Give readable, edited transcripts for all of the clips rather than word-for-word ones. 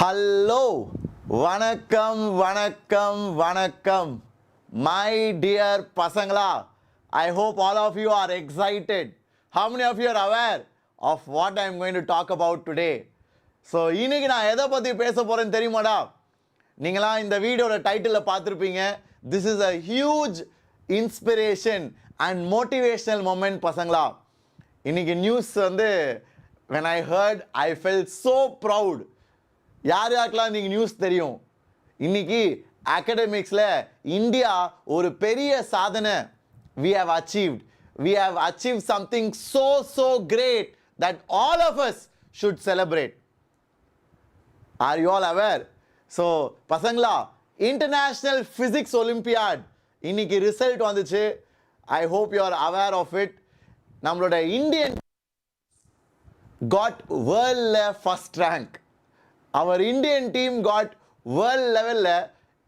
Hello வணக்கம் வணக்கம் வணக்கம் my dear பசங்களா. I hope all of you are excited. How many of you are aware of what I am going to talk about today? So இன்னைக்கு நான் எதை பற்றி பேச போகிறேன்னு தெரியுமாடா? நீங்களாம் இந்த வீடியோட டைட்டிலில் பார்த்துருப்பீங்க. This is a huge inspiration and motivational moment பசங்களா. இன்னைக்கு நியூஸ் வந்து when I heard I felt so proud. யார் யாருக்கெல்லாம் நீங்கள் நியூஸ் தெரியும்? இன்னைக்கு அகடமிக்ஸில் இந்தியா ஒரு பெரிய சாதனை we have achieved something so great that all of us should celebrate. Are you all aware? So பசங்களா, இன்டர்நேஷ்னல் ஃபிசிக்ஸ் ஒலிம்பியாட் இன்னைக்கு ரிசல்ட் வந்துச்சு. I hope you are aware of it. நம்மளோட Indian got world first rank. Our Indian team got world level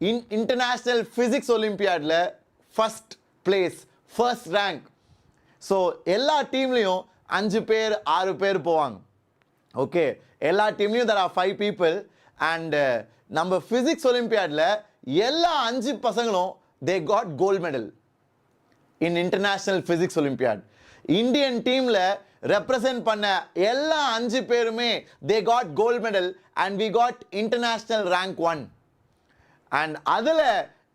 in international physics olympiad first place, first rank. So எல்லா டீம்லயும் 5 பேர் 6 பேர் போவாங்க. Okay, எல்லா டீம்லயும் there are 5 people and நம்ம physics olympiadல எல்லா 5 பசங்களும் they got gold medal in international physics olympiad. Indian டீம்ல represent பண்ண எல்லா 5 பேருமே they got gold medal and we got international rank 1. and அதுல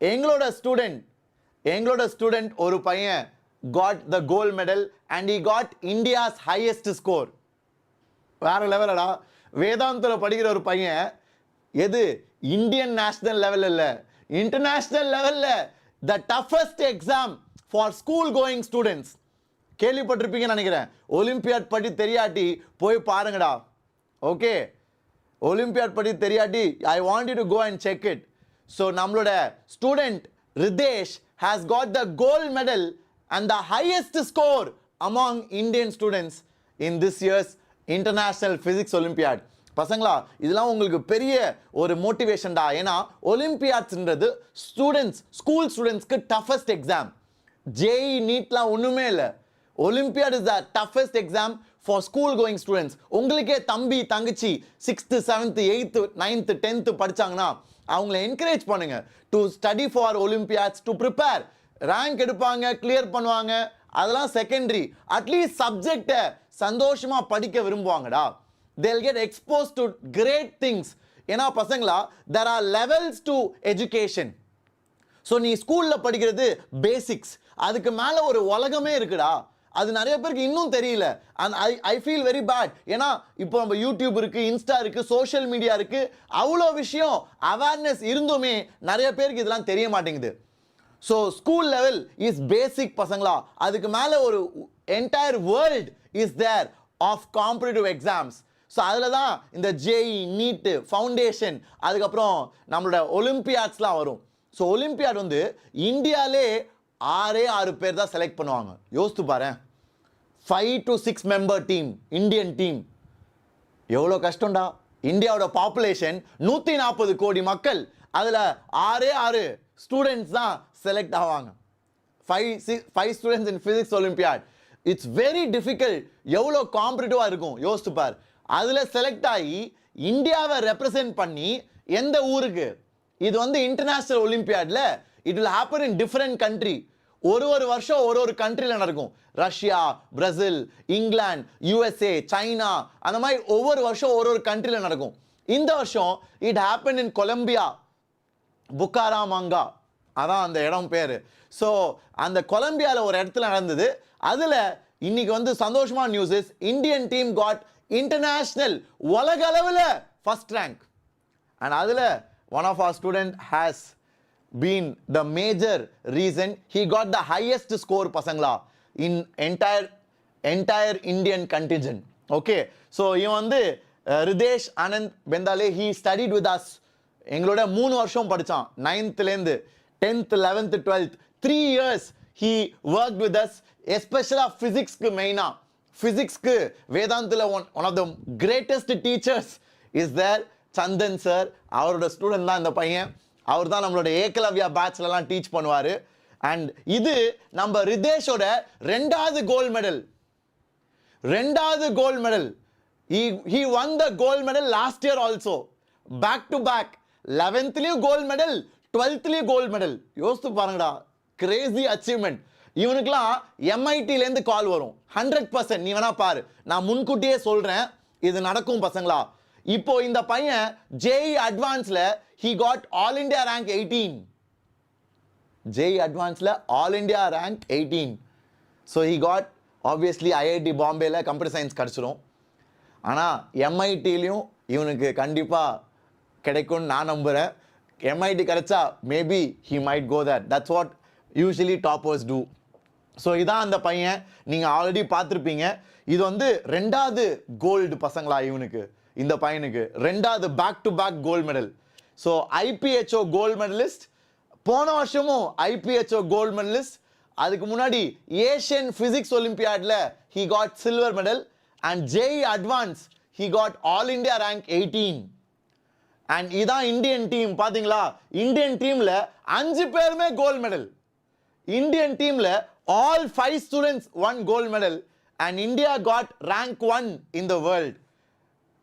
எங்களோட ஸ்டூடெண்ட் ஒரு பையன் got the gold medal and he got India's highest score. வேற லெவலடா. வேதாந்தல படிக்கிற ஒரு பையன் எது இந்தியன் நேஷனல் லெவல் இல்ல, இன்டர்நேஷனல் லெவல்ல the toughest exam for school going students. கேள்விப்பட்டிருப்பீங்கன்னு நினைக்கிறேன். ஒலிம்பியாட் படி தெரியாட்டி போய் பாருங்கடா. ஓகே, ஒலிம்பியாட் படி தெரியாட்டி I want you to go and check it. So நம்மளோட student Ritesh has got the gold medal and the highest score among Indian students in this year's international physics Olympiad. பசங்களா, இதெல்லாம் உங்களுக்கு பெரிய ஒரு மோட்டிவேஷன்டா. ஏன்னா ஒலிம்பியாட்ஸ்ன்றது ஸ்கூல் ஸ்டூடெண்ட்ஸ்க்கு டஃபஸ்ட் எக்ஸாம். ஜேஇ நீட்லாம் ஒன்றுமே இல்லை. Olympiad is the toughest exam for school going students. உங்களுக்கே தம்பி தங்கச்சி 6th 7th 8th 9th 10th படிச்சாங்கன்னா அவங்கள என்கரேஜ் பண்ணுங்க to study for olympiads, to prepare. Rank எடுப்பாங்க, கிளியர் பண்ணுவாங்க, அதெல்லாம் செகண்டரி. அட்லீஸ்ட் சப்ஜெக்டை சந்தோஷமா படிக்க விரும்புவாங்கடா. they'll get exposed to great things. ஏன்னா பசங்களா, there are levels to education. So நீ ஸ்கூலில் படிக்கிறது பேசிக்ஸ், அதுக்கு மேலே ஒரு உலகமே இருக்குடா. அது நிறைய பேருக்கு இன்னும் தெரியல. And I feel very bad. ஏன்னா இப்போ நம்ம யூடியூப் இருக்கு, இன்ஸ்டா இருக்கு, சோஷியல் மீடியா இருக்கு, அவ்வளோ விஷயம் அவேர்னஸ் இருந்துமே நிறைய பேருக்கு இதெல்லாம் தெரிய மாட்டேங்குது. So school level is basic பசங்களா. அதுக்கு மேலே ஒரு entire world is there of competitive exams. So அதில் தான் இந்த ஜேஇ, நீட்டு, ஃபவுண்டேஷன், அதுக்கப்புறம் நம்மளோட ஒலிம்பியாட்ஸ்லாம் வரும். ஸோ ஒலிம்பியாட் வந்து இந்தியாவிலே 6 பேர் தான் செலக்ட் பண்ணுவாங்க. யோசித்து பாரு, 5 to 6 member team, Indian team. எவ்வளோ கஷ்டம்டா. இந்தியாவோட பாப்புலேஷன் 140 கோடி மக்கள், அதில் 6 ஸ்டூடெண்ட்ஸ் தான் செலக்ட் ஆவாங்க. 5 students in physics olympiad. It's very difficult. எவ்வளோ காம்படிட்டிவாக இருக்கும் யோசித்து பார். அதில் செலக்ட் ஆகி இந்தியாவை ரெப்ரசன்ட் பண்ணி எந்த ஊருக்கு, இது வந்து இன்டர்நேஷனல் ஒலிம்பியாட்ல it will happen in different country. ஒரு வருஷம் ஒரு கண்ட்ரியில் நடக்கும். Russia, Brazil, England, USA, China, அந்த மாதிரி ஒவ்வொரு வருஷம் ஒரு கண்ட்ரியில் நடக்கும். இந்த வருஷம் it happen in Colombia, Bucaramanga, அதான் அந்த இடம் பேர். ஸோ அந்த கொலம்பியாவில் ஒரு இடத்துல நடந்தது. அதில் இன்னைக்கு வந்து சந்தோஷமான news, Indian team got international உலக அளவில் ஃபர்ஸ்ட் ரேங்க். அண்ட் அதில் one of our student has been the major reason he got the highest score பசங்களா in entire Indian contingent. Okay, so இவன் வந்து Ritesh Anand பெந்தாலே, he studied with us. எங்களோட 3 வருஷம் படிச்சான். 9th லேருந்து 10th 11th 12th 3 years he worked with us, especially physicsக்கு மெயினா. physicsக்கு வேதாந்தில one of the greatest teachers is there, Chandan sir. அவரோட ஸ்டூடெண்ட் தான் இந்த பையன். அவர் தான் நம்மளோட ஏகலவ்யா பேட்ச்லலாம் டீச் பண்ணுவார். அண்ட் இது நம்ம ரிதேஷோட 2வது gold medal. He won the gold medal last year also. Back to back 11th gold medal 12th gold medal. யோசித்து பாருங்கடா, கிரேசி அச்சீவ்மெண்ட். இவனுக்குலாம் எம்ஐடிலேருந்து கால் வரும் 100%. நீ வேணா பாரு, நான் முன்கூட்டியே சொல்றேன் இது நடக்கும் பசங்களா. இப்போ இந்த பையன் ஜேஇ அட்வான்ஸ்ல he got all India rank 18. JEE அட்வான்ஸ்ல all India rank 18. so he got obviously IIT பாம்பேல கம்ப்யூட்டர் சயின்ஸ் கிடைச்சிரும். ஆனால் எம்ஐடிலையும் இவனுக்கு கண்டிப்பாக கிடைக்கும்னு நான் நம்புகிறேன். எம்ஐடி கிடைச்சா maybe he might go there. that's what usually toppers do. So இதான் அந்த பையன், நீங்கள் ஆல்ரெடி பார்த்துருப்பீங்க. இது வந்து 2வது கோல்டு பசங்களா இவனுக்கு, இந்த பையனுக்கு 2வது back to back gold medal. So IBHO gold medalist, போன வருஷமும் ஐபிஹெச்ஓ கோல்டு மெடலிஸ்ட். அதுக்கு முன்னாடி ஏஷியன் பிசிக்ஸ் ஒலிம்பியாட்ல he got silver medal and JEE advance he got all India rank 18. and இதான் இந்தியன் டீம். பாத்தீங்களா, இந்தியன் டீம்ல 5 பேருமே கோல்டு மெடல். இந்தியன் டீம்ல all 5 students won gold medal and India got rank 1 in the world.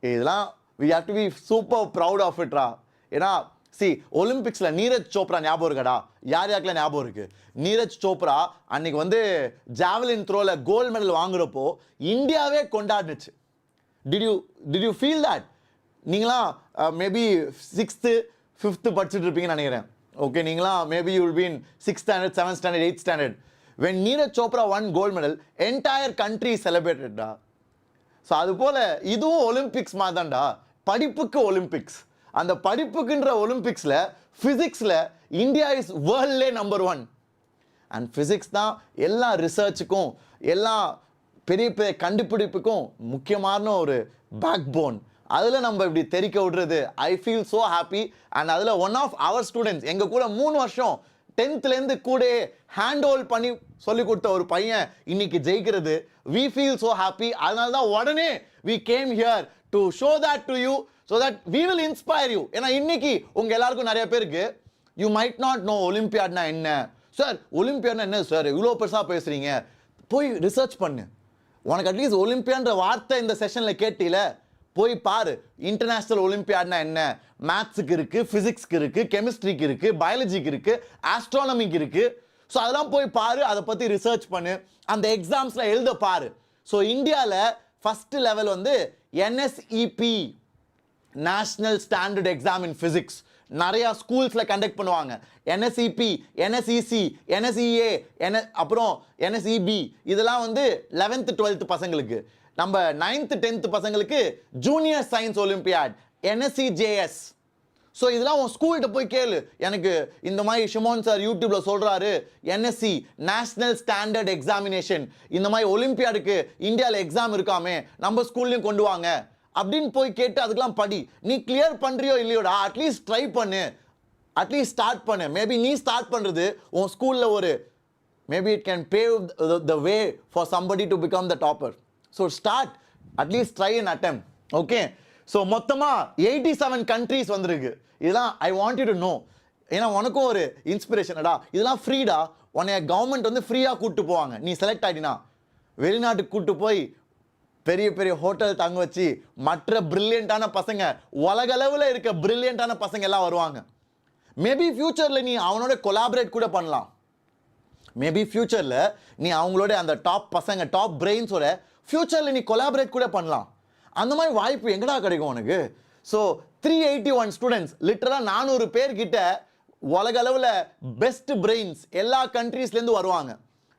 இதெல்லாம் we have to be super proud of it ரா. ஏன்னா ஒலிம்பிக்ஸ்ல நீரஜ் சோப்ரா ஞாபகம் இருக்கடா? யார் யாருக்கெல்லாம் ஞாபகம் இருக்கு? நீரஜ் சோப்ரா அன்னைக்கு வந்து ஜாவலின் த்ரோல கோல்டு மெடல் வாங்குறப்போ இந்தியாவே கொண்டாடுச்சு. Did you feel that? நீங்களாம் மேபி 6th 5th படிச்சுட்டு இருப்பீங்கன்னு நினைக்கிறேன். ஓகே, நீங்களாம் maybe you will be in 6th standard 7th standard 8th standard when Neeraj Chopra won gold medal entire country celebrated டா. ஸோ அது போல இதுவும் ஒலிம்பிக்ஸ் மாதிரிதான்டா, படிப்புக்கு ஒலிம்பிக்ஸ். அந்த படிப்புக்குன்ற ஒலிம்பிக்ஸ்ல பிசிக்ஸ்ல இந்தியா இஸ் வேர்ல்ட்லே நம்பர் 1. அண்ட் பிசிக்ஸ் தான் எல்லா ரிசர்ச்சுக்கும் எல்லா பெரிய பெரிய கண்டுபிடிப்புக்கும் முக்கியமான ஒரு பேக் போன். அதில் நம்ம இப்படி தெரிக்க விடுறது I feel so happy. And அதில் ஒன் ஆஃப் அவர் ஸ்டூடெண்ட்ஸ், எங்கள் கூட 3 வருஷம் 10th கூட ஹேண்ட் ஹோல்ட் பண்ணி சொல்லி கொடுத்த ஒரு பையன் இன்னைக்கு ஜெயிக்கிறது, we feel so happy. அதனால தான் உடனே we came here to show that to you so that we will inspire you. ஏன்னா இன்னைக்கு உங்க எல்லாருக்கும் நிறைய பேருக்கு you might not know ஒலிம்பியாட்னா என்ன. சார் ஒலிம்பியாட்னா என்ன சார், இவ்வளோ பெருசாக பேசுறீங்க? போய் ரிசர்ச் பண்ணு. உனக்கு அட்லீஸ்ட் ஒலிம்பியான்ற வார்த்தை இந்த செஷனில் கேட்டீல, போய் பாரு. இன்டர்நேஷனல் ஒலிம்பியாட்னா என்ன? மேத்ஸுக்கு இருக்கு, பிசிக்ஸ்க்கு இருக்கு, கெமிஸ்ட்ரிக்கு இருக்கு, பயாலஜிக்கு இருக்கு, ஆஸ்ட்ரானமிக்கு இருக்கு. ஸோ அதெல்லாம் போய் பாரு, அதை பற்றி ரிசர்ச் பண்ணு, அந்த எக்ஸாம்ஸில் எழுத பாரு. ஸோ இந்தியாவில் ஃபஸ்ட்டு லெவல் வந்து NSEP, national standard exam in physics, நிறையா ஸ்கூல்ஸில் கண்டக்ட் பண்ணுவாங்க. என்எஸ்இபி, என்எஸ்இசி, என்எஸ்இஏ, அப்புறம் என்எஸ்இபி, இதெல்லாம் வந்து 11th 12th பசங்களுக்கு. நம்ம 9th 10th பசங்களுக்கு ஜூனியர் சயின்ஸ் ஒலிம்பியாட், என்எஸ்இஜேஎஸ். ஸோ இதெல்லாம் உன் ஸ்கூல்கிட்ட போய் கேளு. எனக்கு இந்த மாதிரி ஷிமோன் சார் யூடியூப்ல சொல்றாரு, என்எஸ்சி நேஷனல் ஸ்டாண்டர்ட் எக்ஸாமினேஷன், இந்த மாதிரி ஒலிம்பியாடுக்கு இந்தியாவில் எக்ஸாம் இருக்காமே, நம்ம ஸ்கூல்லையும் கொண்டு வாங்க அப்படின்னு போய் கேட்டு அதுக்கெல்லாம் படி. நீ கிளியர் பண்றியோ இல்லையோடா, அட்லீஸ்ட் ட்ரை பண்ணு, அட்லீஸ்ட் ஸ்டார்ட் பண்ணு. மேபி நீ ஸ்டார்ட் பண்றது உன் ஸ்கூல்ல ஒரு maybe it can பேவ் the way for somebody to become the topper. So start, at least try and attempt. Okay, so மொத்தமாக 87 கண்ட்ரீஸ் வந்திருக்கு. இதெல்லாம் I want you to know. ஏன்னா உனக்கும் ஒரு இன்ஸ்பிரேஷனடா. இதெல்லாம் ஃப்ரீடா. உன்னைய கவர்மெண்ட் வந்து ஃப்ரீயாக கூப்பிட்டு போவாங்க. நீ செலக்ட் ஆகிட்டினா வெளிநாட்டுக்கு கூப்பிட்டு போய் பெரிய பெரிய ஹோட்டல் தங்க வச்சு மற்ற பிரில்லியண்டான பசங்க, உலகளவில் இருக்க பிரில்லியண்டான பசங்க எல்லாம் வருவாங்க. மேபி ஃபியூச்சரில் நீ அவனோட கொலாபரேட் கூட பண்ணலாம். மேபி ஃபியூச்சரில் நீ அவங்களோட அந்த டாப் பசங்க, டாப் பிரெயின்ஸோட ஃபியூச்சரில் நீ கொலாபரேட் கூட பண்ணலாம். அந்த மாதிரி வாய்ப்பு எங்கடா கிடைக்கும் உனக்கு? ஸோ 381 ஸ்டூடெண்ட்ஸ், லிட்டரலாக 400 பேர்கிட்ட உலக அளவில் பெஸ்ட் பிரெயின்ஸ் எல்லா கண்ட்ரீஸ்லேருந்து வருவாங்க.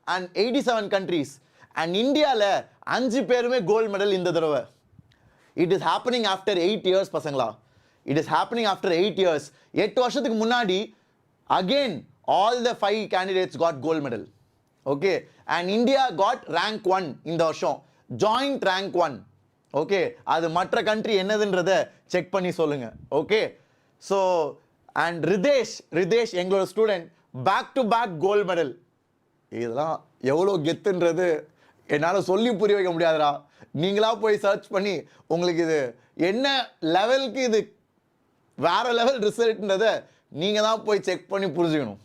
And 87 countries. அண்ட் இந்தியாவில் 5 பேருமே கோல்டு மெடல் இந்த தடவை. It is happening after 8 years பசங்களா. It is happening after 8 years. 8 வருஷத்துக்கு முன்னாடி again all the 5 candidates got gold medal. Okay, and India got rank 1 இந்த வருஷம், joint rank 1. ஓகே, அது மற்ற கண்ட்ரி என்னதுன்றத செக் பண்ணி சொல்லுங்க. ஓகே, ஸோ அண்ட் ரிதேஷ் எங்களோட student back to back gold medal. இதெல்லாம் எவ்வளோ கெத்துன்றது என்னால் சொல்லி புரிய வைக்க முடியாதுடா. நீங்களா போய் சர்ச் பண்ணி உங்களுக்கு இது என்ன லெவலுக்கு இது வேற லெவல் ரிசல்ட்ன்றதை நீங்கள் தான் போய் செக் பண்ணி புரிஞ்சுக்கணும்.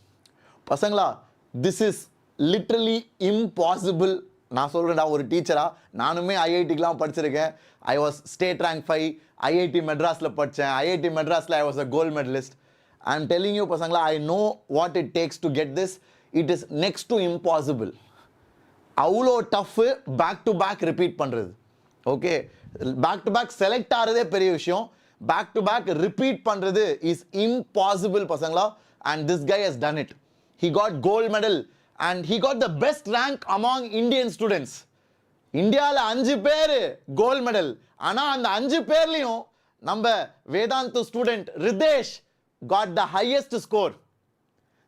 பசங்களா, திஸ் இஸ் லிட்ரலி இம்பாசிபிள் நான் சொல்கிறேன்டா ஒரு டீச்சராக, நானுமே ஐஐடிக்கெலாம் படிச்சிருக்கேன். I was state rank 5, IIT மெட்ராஸில் படித்தேன். ஐஐடி மெட்ராஸில் I was a gold medalist. I am telling you பசங்களா, I know what it takes to get this. It is next to impossible. அவ்வளோ tough back to back repeat பண்ணுறது. Okay, back to back select ஆகிறதே பெரிய விஷயம். Back to back repeat பண்ணுறது is impossible பசங்களா. And this guy has done it. He got gold medal and he got the best rank among Indian students. இந்தியாவில் 5 பேர் gold medal. ஆனால் அந்த 5 பேர்லையும் நம்ம Vedantu student Ritesh got the highest score.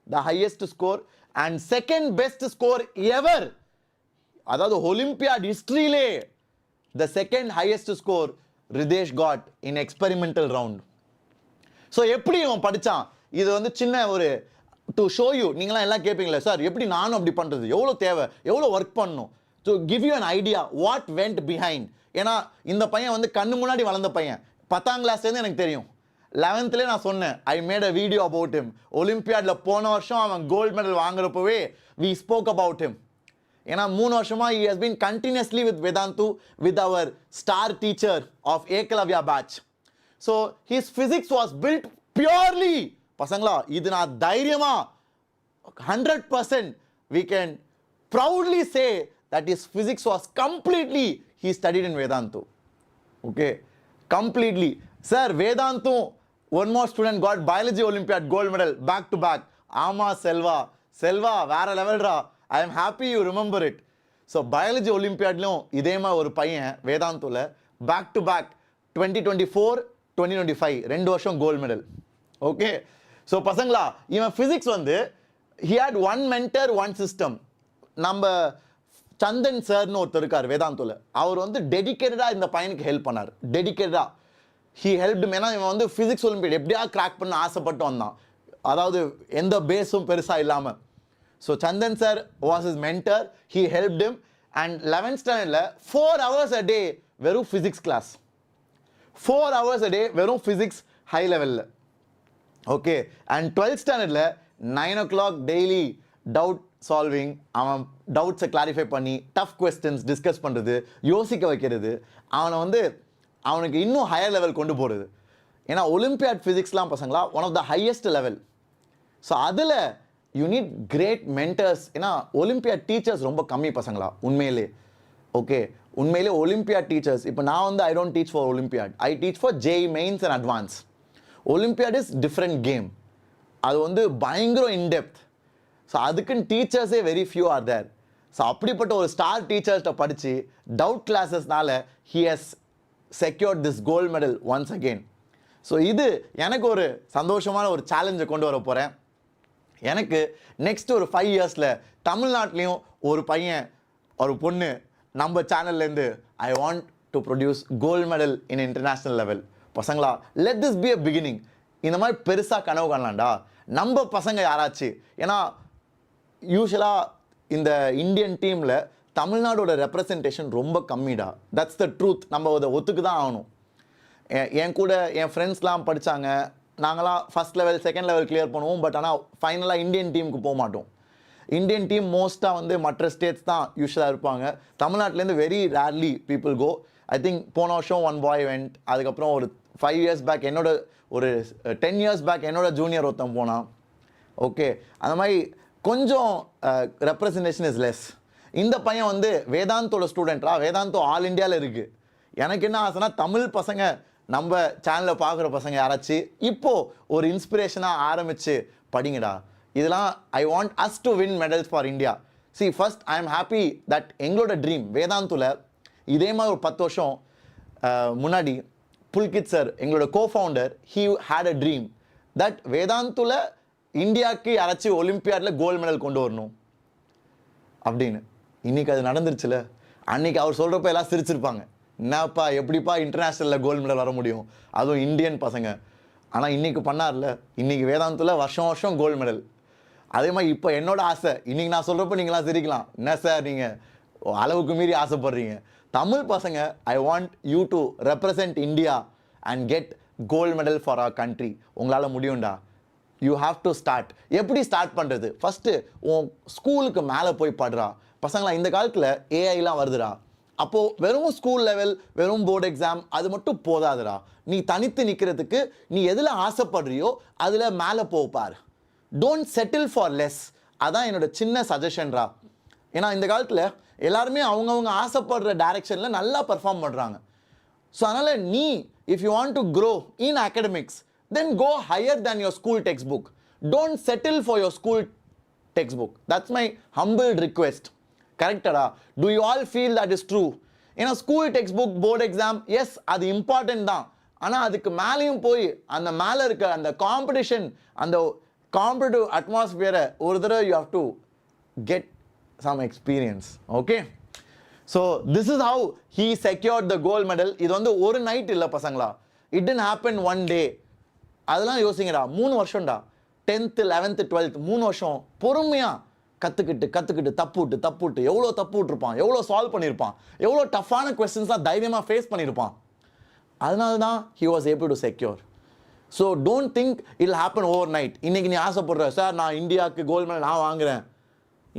The highest score and second best score ever. அதாவது Olympiad ஹிஸ்டரியிலே the second highest score Ritesh got in experimental round. So எப்படி இவன் படித்தான்? இது வந்து சின்ன ஒரு டு ஷோ யூ. நீங்களாம் எல்லாம் கேட்பீங்களே சார் எப்படி நானும் அப்படி பண்ணுறது, எவ்வளோ தேவை, எவ்வளோ ஒர்க் பண்ணணும், to give you an idea what went behind. ஏன்னா இந்த பையன் வந்து கண்ணு முன்னாடி வளர்ந்த பையன். 10ஆம் கிளாஸ்லேருந்து எனக்கு தெரியும். 11th நான் சொன்னேன், I made a video about him. ஒலிம்பியாடில் போன வருஷம் அவன் கோல்டு மெடல் வாங்குறப்பவே வி ஸ்போக் அபவுட் ஹிம். ஏன்னா 3 வருஷமா he has been continuously with Vedantu with our star teacher of Ekalavya batch. So his physics was built purely, பசங்களா இது நான் தைரியமா 100% we can proudly say that his physics was completely he studied in Vedantu. Okay, completely. Sir, Vedantu, one more student got biology Olympiad gold medal back to back. Ama Selva வேற லெவல்ரா. I am happy you remember it. So biology Olympiadலும் இதே மாதிரி ஒரு பையன் வேதாந்துல back to back 2024 2025 2 வருஷம் gold medal. Okay, so பசங்களா இவன் physics வந்து he had one mentor one system. நம்ம சந்தன் சார்னு ஒருத்தர் இருக்கார் வேதாந்துல. அவர் வந்து டெடிக்கேட்டடாக இந்த பையனுக்கு ஹெல்ப் பண்ணார். டெடிக்கேட்டடாக he helped him. ஏன்னா இவன் வந்து ஃபிசிக்ஸ் ஒலிம்பியட் எப்படியா கிராக் பண்ண ஆசைப்பட்டு வந்தான். அதாவது எந்த பேஸும் பெருசாக இல்லாமல். So Chandan sir was his mentor. He helped him. And 11th standardல 4 hours a day வெறும் physics class. 4 hours a day வெறும் physics high level. Okay. And 12th standardல 9 o'clock daily doubt solving. அவன் doubts clarify பண்ணி tough questions discuss பண்ணுறது, யோசிக்க வைக்கிறது, அவனை வந்து அவனுக்கு இன்னும் ஹையர் லெவல் கொண்டு போகிறது. ஏன்னா ஒலிம்பியாட் ஃபிசிக்ஸ்லாம் பசங்களா one of the highest level. So அதில் யூ நீட் கிரேட் மென்டர்ஸ். ஏன்னா ஒலிம்பியாட் டீச்சர்ஸ் ரொம்ப கம்மி பசங்களா உண்மையிலே. ஓகே, உண்மையிலே ஒலிம்பியாட் டீச்சர்ஸ் இப்போ நான் வந்து I don't teach for Olympiad, I teach for JEE mains and advance. Olympiad is different game. அது வந்து பயங்கரம் இன்டெப்த். ஸோ அதுக்குன்னு டீச்சர்ஸே very few are there. So அப்படிப்பட்ட ஒரு ஸ்டார் டீச்சர்ஸ்கிட்ட படித்து டவுட் கிளாஸஸ்னால he has secured this gold medal once again. So இது எனக்கு ஒரு சந்தோஷமான ஒரு சேலஞ்சை கொண்டு வர போகிறேன். எனக்கு நெக்ஸ்ட் ஒரு 5 இயர்ஸில் தமிழ்நாட்டிலையும் ஒரு பையன் ஒரு பொண்ணு நம்ம சேனல்லேருந்து I want to produce gold medal in international level. பசங்களா let this be a beginning. இந்த மாதிரி பெருசாக கனவு காணலாம்டா நம்ம பசங்க யாராச்சும். ஏன்னா யூஸ்வலாக இந்த இந்தியன் டீமில் தமிழ்நாடோட ரெப்ரசன்டேஷன் ரொம்ப கம்மிடா. That's the truth. நம்ம அதை ஒத்துக்கு தான் ஆகணும். என் கூட என் ஃப்ரெண்ட்ஸ்லாம் படித்தாங்க. நாங்களாம் first level second level clear பண்ணுவோம். பட் ஆனால் ஃபைனலாக இந்தியன் டீமுக்கு போக மாட்டோம். இந்தியன் டீம் மோஸ்ட்டாக வந்து மற்ற ஸ்டேட்ஸ் தான் யூஸ்வலாக இருப்பாங்க. தமிழ்நாட்டிலேருந்து very rarely people go. I think போன வருஷம் ஒன் பாய் வெண்ட். அதுக்கப்புறம் ஒரு 5 இயர்ஸ் பேக் என்னோட ஒரு 10 இயர்ஸ் பேக் என்னோட ஜூனியர் ஒருத்தன் போனான். ஓகே, அந்த மாதிரி கொஞ்சம் ரெப்ரசன்டேஷன் இஸ் லெஸ். இந்த பையன் வந்து வேதாந்தோட ஸ்டூடெண்ட்ரா. வேதாந்தோ ஆல் இண்டியாவில் இருக்குது. எனக்கு என்ன ஆசைனா தமிழ் பசங்க நம்ம சேனலில் பார்க்குற பசங்க யாராச்சும் இப்போது ஒரு இன்ஸ்பிரேஷனாக ஆரம்பித்து படிங்கடா. இதெல்லாம் I want us to win medals for India. See first I am happy that எங்களோட ட்ரீம் வேதாந்துல இதே மாதிரி ஒரு 10 வருஷம் முன்னாடி புல்கித் சார் எங்களோட cofounder he had a dream that வேதாந்துல இந்தியாவுக்கு யாராச்சும் ஒலிம்பியாடில் கோல்டு மெடல் கொண்டு வரணும் அப்படின்னு. இன்றைக்கி அது நடந்துருச்சுல. அன்றைக்கி அவர் சொல்கிறப்ப எல்லாம் சிரிச்சிருப்பாங்க, என்னப்பா எப்படிப்பா இன்டர்நேஷ்னலில் கோல்டு மெடல் வர முடியும், அதுவும் இந்தியன் பசங்க. ஆனால் இன்றைக்கி பண்ணார்ல, இன்றைக்கி வேதாந்தில் வருஷம் வருஷம் கோல்டு மெடல். அதே மாதிரி இப்போ என்னோட ஆசை, இன்றைக்கி நான் சொல்கிறப்ப நீங்களாம் சிரிக்கலாம், என்ன சார் நீங்கள் அளவுக்கு மீறி ஆசைப்படுறீங்க. தமிழ் பசங்க I want you to represent India and get gold medal for our country. உங்களால் முடியும்டா. You have to start. எப்படி ஸ்டார்ட் பண்ணுறது? ஃபஸ்ட்டு உன் ஸ்கூலுக்கு மேலே போய் படுறா. பசங்களா இந்த காலத்தில் ஏஐலாம் வருதுடா. அப்போது வெறும் ஸ்கூல் லெவல், வெறும் போர்டு எக்ஸாம் அது மட்டும் போதாதுடா. நீ தனித்து நிற்கிறதுக்கு நீ எதில் ஆசைப்படுறியோ அதில் மேலே போப்பார். Don't settle for less. அதான் என்னோட சின்ன சஜஷன்ரா. ஏன்னா இந்த காலத்தில் எல்லாருமே அவங்கவுங்க ஆசைப்படுற டைரெக்ஷனில் நல்லா பர்ஃபார்ம் பண்ணுறாங்க. ஸோ அதனால் நீ if you want to grow in academics then go higher than your school text book. Don't settle for your school text book. That's my humble request. கரெக்டடா? Do you all feel that is true? ஏன்னா school text book, board exam, yes அது important தான். ஆனால் அதுக்கு மேலேயும் போய் அந்த மேலே இருக்க அந்த காம்படிஷன், அந்த காம்படிட்டிவ் அட்மாஸ்பியரை ஒரு தடவை you have to get some experience. Okay, so this is how he secured the gold medal. இது வந்து ஒரு நைட் இல்லை பசங்களா. It didn't happen one day. அதெல்லாம் யோசிங்கடா, 3 வருஷம்டா. 10th 11th 12th 3 வருஷம் பொறுமையாக கற்றுக்கிட்டு தப்புட்டு எவ்வளோ தப்பு விட்டுருப்பான், எவ்வளோ சால்வ் பண்ணியிருப்பான், எவ்வளோ டஃப்பான கொஸ்டின்ஸ்லாம் தைரியமாக ஃபேஸ் பண்ணியிருப்பான். அதனால தான் he was able to secure. So don't think it will happen overnight. இன்னைக்கு நீ ஆசைப்படுற, சார் நான் இந்தியாவுக்கு கோல்டு மெடல் நான் வாங்குறேன்.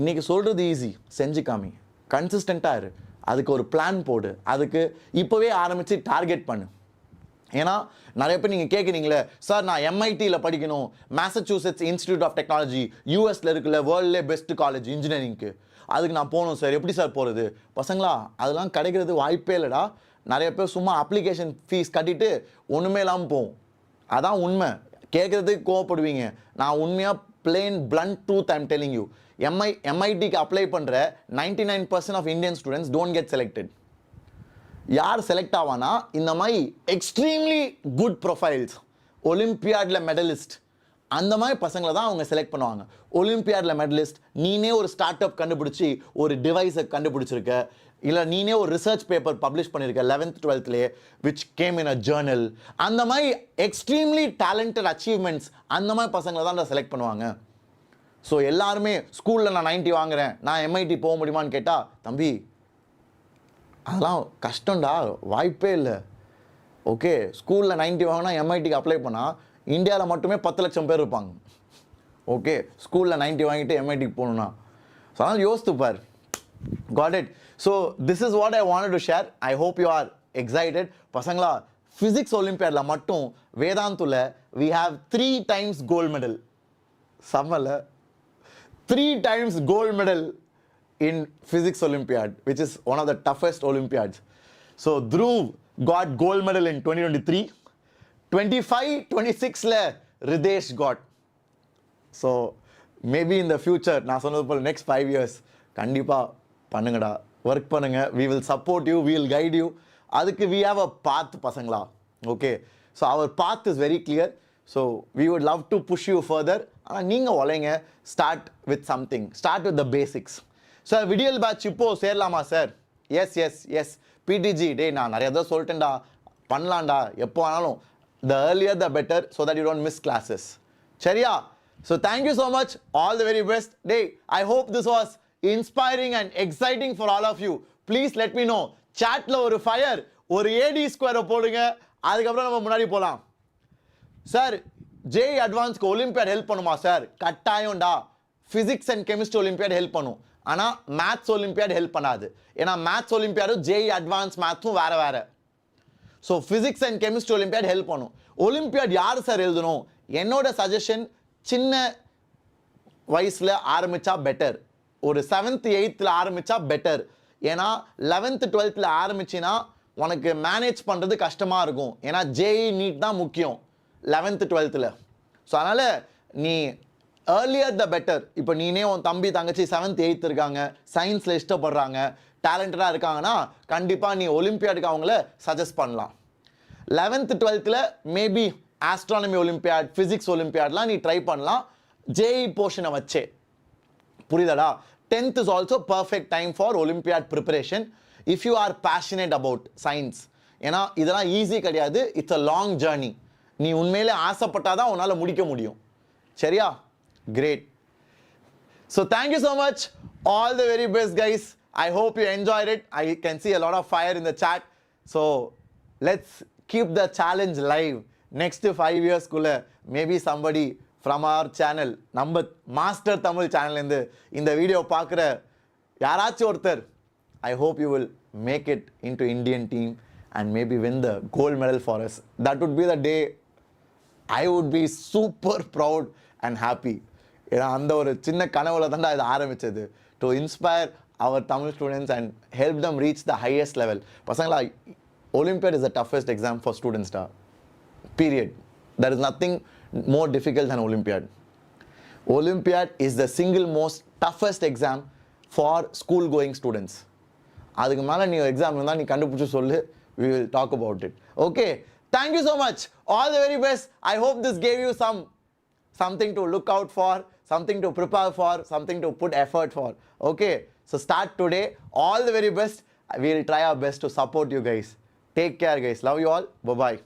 இன்றைக்கி சொல்கிறது ஈஸி, செஞ்சு காமி, கன்சிஸ்டண்ட்டாக இரு, அதுக்கு ஒரு பிளான் போடு, அதுக்கு இப்போவே ஆரம்பித்து டார்கெட் பண்ணு. ஏன்னா நிறைய பேர் நீங்கள் கேட்குறீங்களே, சார் நான் எம்ஐடியில் படிக்கணும், மேசச்சூசெட்ஸ் இன்ஸ்டியூட் ஆஃப் டெக்னாலஜி யூஎஸில் இருக்குல்ல வேர்ல்ட்லே பெஸ்ட் காலேஜ் இன்ஜினியரிங்க்கு, அதுக்கு நான் போகணும் சார், எப்படி சார் போகிறது? பசங்களா அதெல்லாம் கிடைக்கிறது வாய்ப்பே இல்லைடா. நிறைய பேர் சும்மா அப்ளிகேஷன் ஃபீஸ் கட்டிட்டு ஒன்றுமே இல்லாமல் போகும். அதான் உண்மை. கேட்குறதுக்கு கோவப்படுவீங்க. நான் உண்மையாக plain blunt truth I'm telling you. MITக்கு அப்ளை பண்ணுற 99% of Indian students don't get selected. யார் செலக்ட் ஆவானா, இந்த மாதிரி எக்ஸ்ட்ரீம்லி குட் ப்ரொஃபைல்ஸ், ஒலிம்பியாடில் மெடலிஸ்ட், அந்த மாதிரி பசங்களை தான் அவங்க செலக்ட் பண்ணுவாங்க. ஒலிம்பியாடில் மெடலிஸ்ட், நீனே ஒரு ஸ்டார்ட் அப் கண்டுபிடிச்சி ஒரு டிவைஸை கண்டுபிடிச்சிருக்க, இல்லை நீனே ஒரு ரிசர்ச் பேப்பர் பப்ளிஷ் பண்ணியிருக்க 11th 12thலே which came in a journal, அந்த மாதிரி எக்ஸ்ட்ரீம்லி டேலண்டட் அச்சீவ்மெண்ட்ஸ், அந்த மாதிரி பசங்களை தான் செலக்ட் பண்ணுவாங்க. ஸோ எல்லாருமே ஸ்கூலில் நான் 90 வாங்குறேன், நான் எம்ஐடி போக முடியுமான்னு கேட்டால், தம்பி அதெல்லாம் கஷ்டம்டா, வாய்ப்பே இல்லை. ஓகே, ஸ்கூலில் 90 வாங்கினா எம்ஐடிக்கு அப்ளை பண்ணால் இந்தியாவில் மட்டுமே 10 லட்சம் பேர் இருப்பாங்க. ஓகே, ஸ்கூலில் 90 வாங்கிட்டு எம்ஐடிக்கு போகணுன்னா. ஸோ அதனால் யோசித்து பார். Got it. So this is what I wanted to share. I hope you are excited. பசங்களா, ஃபிசிக்ஸ் ஒலிம்பியாடில் மட்டும் வேதாந்துல we have 3 times gold medal. சம்மல 3 times gold medal in physics Olympiad, which is one of the toughest Olympiads. So Dhruv got gold medal in 2023. 25, 26 Ridesh got. So maybe in the future, நான் சொன்னது போல next 5 years கண்டிப்பாக பண்ணுங்கடா, work பண்ணுங்க. We will support you, we will guide you. அதுக்கு we have a path பசங்களா. Okay, so our path is very clear. So we would love to push you further. ஆனால் நீங்கள் உழைங்க. Start with something, start with the basics. Sir Vidiyal batch இப்போது சேரலாமா sir? Yes yes yes PDG. டே நான் நிறைய தான் சொல்லிட்டேன்டா, பண்ணலான்டா, எப்போ ஆனாலும். The earlier the better, so that you don't miss classes. சரியா? So thank you so much, all the very best. டே I hope this was inspiring and exciting for all of you. Please let me know. சாட்டில் ஒரு fire, ஒரு ஏடி ஸ்கொயரை போடுங்க. அதுக்கப்புறம் நம்ம முன்னாடி போகலாம். சார் ஜேஇ அட்வான்ஸ்க்கு ஒலிம்பியாட் ஹெல்ப் பண்ணுமா சார்? கட்டாயம்டா. Physics and chemistry Olympiad help பண்ணும், ஆனால் மேத்ஸ் ஒலிம்பியாட் ஹெல்ப் பண்ணாது. ஏன்னா மேத்ஸ் ஒலிம்பியாடும் ஜேஇ அட்வான்ஸ் மேத்ஸும் வேறு வேறு. So physics and chemistry Olympiad help பண்ணும். ஒலிம்பியாட் யார் சார் எழுதணும்? என்னோட சஜஷன், சின்ன வயசில் ஆரம்பித்தா பெட்டர். ஒரு 7th 8th ஆரம்பித்தா பெட்டர். ஏன்னா 11th 12th ஆரம்பிச்சின்னா உனக்கு மேனேஜ் பண்ணுறது கஷ்டமாக இருக்கும். ஏன்னா ஜேஇ நீட் தான் முக்கியம் 11th 12th. ஸோ அதனால் நீ ஏர்லியர் த பெட்டர். இப்போ நீனே உன் தம்பி தங்கச்சி 7th 8th இருக்காங்க, சயின்ஸில் இஷ்டப்படுறாங்க, டேலண்டடாக இருக்காங்கன்னா கண்டிப்பாக நீ ஒலிம்பியாடுக்கு அவங்கள சஜஸ்ட் பண்ணலாம். 11th 12th maybe astronomy Olympiad, physics ஒலிம்பியாட்லாம் நீ ட்ரை பண்ணலாம் ஜேஇ போர்ஷனை வச்சே. புரியுதாடா? 10th is also perfect time for Olympiad preparation if you are passionate about science. ஏன்னா இதெல்லாம் ஈஸி கிடையாது, இட்ஸ் அ லாங் ஜேர்னி. நீ உண்மையிலே ஆசைப்பட்டாதான் உன்னால் முடிக்க முடியும். சரியா? Great. So thank you so much, all the very best guys. I hope you enjoyed it. I can see a lot of fire in the chat. So let's keep the challenge live. Next 5 years kulla maybe somebody from our channel, நம்ம master Tamil சேனல்லேருந்து இந்த video பார்க்குற யாராச்சும் ஒருத்தர் I hope you will make it into Indian team and maybe win the gold medal for us. That would be the day I would be super proud and happy. ஏன்னா அந்த ஒரு சின்ன கனவுல தான்டா இது ஆரம்பிச்சது, to inspire our Tamil students and help them reach the highest level. பசங்களா, olympiad is the toughest exam for ஸ்டூடெண்ட்ஸ்டா, period. There is nothing more difficult than olympiad. Olympiad is the single most toughest exam for school going students. அதுக்கு மேலே நீ exam இருந்தால் நீ கண்டுபிடிச்சி சொல்லு, we will talk about it. Okay, thank you so much. All the very best. I hope this gave you something to look out for, something to prepare for, something to put effort for. Okay, so start today. All the very best. We will try our best to support you guys. Take care, guys. Love you all. Bye-bye.